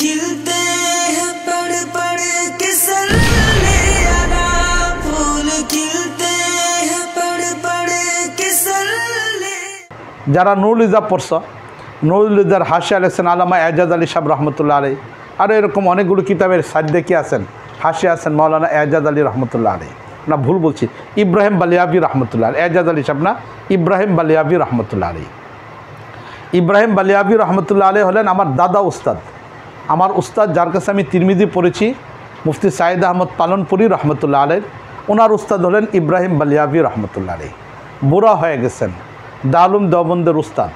खिलते हैं पढ़ पढ़ के सल्ले अला, फूल खिलते हैं पढ़ पढ़ के सल्ले। যারা নুরুল ইজাব পড়ছ, নুরুল ইজার হাসিয়া লিখছেন আল্লামা এজাজ আলী সাহেব রহমতুল্লাহ আলী। আর এরকম অনেকগুলো কিতাবের সাইডে কি আছেন, হাসিয়া আছেন মাওলানা এজাজ আলী রহমতুল্লাহ আলী। না ভুল বলছি, ইব্রাহিম বালিয়াবি রহমতুল্লাহ আলী। এজাজ আলী সাহেব না, ইব্রাহিম বালিয়াবি রহমতুল্লাহ আলী। ইব্রাহিম বালিয়াবি রহমতুল্লাহ আলী হলেন আমার দাদা উস্তাদ। আমার উস্তাদ, যার কাছে আমি তিরমিজি পড়েছি, মুফতি সাইদ আহমদ পালনপুরি রহমতুল্লাহ আলী, ওনার উস্তাদ হলেন ইব্রাহিম বালিয়াবি রহমতুল্লাহ আলী। বুড়া হয়ে গেছেন, দারুল দেওবন্দের উস্তাদ।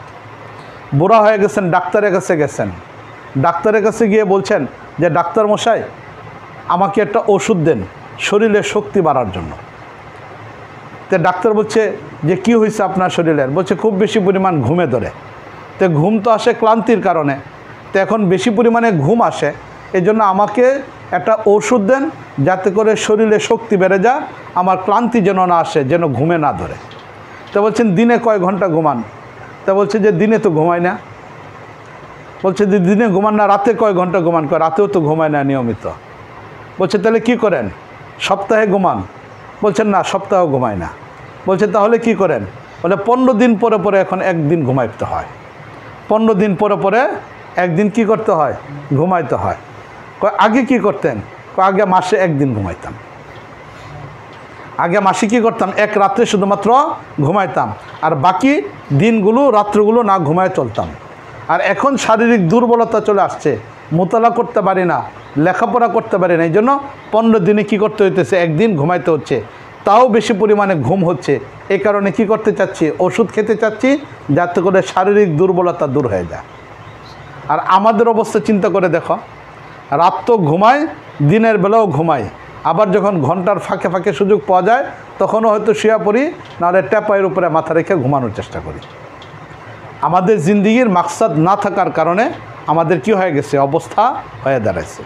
বুড়া হয়ে গেছেন, ডাক্তারের কাছে গেছেন। ডাক্তারের কাছে গিয়ে বলছেন যে ডাক্তার মশাই, আমাকে একটা ওষুধ দেন শরীরে শক্তি বাড়ার জন্য। তো ডাক্তার বলছে যে কি হয়েছে আপনার শরীরের? বলছে খুব বেশি পরিমাণ ঘুমে ধরে। তো ঘুম তো আসে ক্লান্তির কারণে, তো এখন বেশি পরিমাণে ঘুম আসে, এই জন্য আমাকে একটা ওষুধ দেন যাতে করে শরীরে শক্তি বেড়ে যায়, আমার ক্লান্তি যেন না আসে, যেন ঘুমে না ধরে। তো বলছেন দিনে কয় ঘন্টা ঘুমান? তা বলছে যে দিনে তো ঘুমায় না। বলছে যে দিনে ঘুমান না, রাতে কয় ঘন্টা ঘুমান? রাতেও তো ঘুমায় না নিয়মিত। বলছে তাহলে কি করেন? সপ্তাহে ঘুমান? বলছেন না, সপ্তাহেও ঘুমায় না। বলছে তাহলে কি করেন? বলে 15 দিন পরে পরে এখন একদিন ঘুমাইতে হয়। 15 দিন পরে পরে একদিন কি করতে হয়? ঘুমাইতে হয়। আগে কি করতেন? আগে মাসে একদিন ঘুমাইতাম। আগে মাসে কী করতাম? এক রাত্রে শুধুমাত্র ঘুমাইতাম, আর বাকি দিনগুলো রাত্রগুলো না ঘুমায় চলতাম। আর এখন শারীরিক দুর্বলতা চলে আসছে, মোতালা করতে পারি না, লেখাপড়া করতে পারি না, এই জন্য 15 দিনে কী করতে হইতেছে? একদিন ঘুমাইতে হচ্ছে, তাও বেশি পরিমাণে ঘুম হচ্ছে। এই কারণে কি করতে চাচ্ছি? ওষুধ খেতে চাচ্ছি যাতে করে শারীরিক দুর্বলতা দূর হয়ে যায়। আর আমাদের অবস্থা চিন্তা করে দেখো, রাত তো ঘুমায়, দিনের বেলাও ঘুমায়, আবার যখন ঘন্টার ফাঁকে ফাঁকে সুযোগ পাওয়া যায় তখনও হয়তো শুয়ে পড়ি, নাহলে ট্যাপাইয়ের উপরে মাথা রেখে ঘুমানোর চেষ্টা করি। আমাদের জিন্দিগির মাকসাদ না থাকার কারণে আমাদের কি হয়ে গেছে? অবস্থা হয়ে দাঁড়াইছে।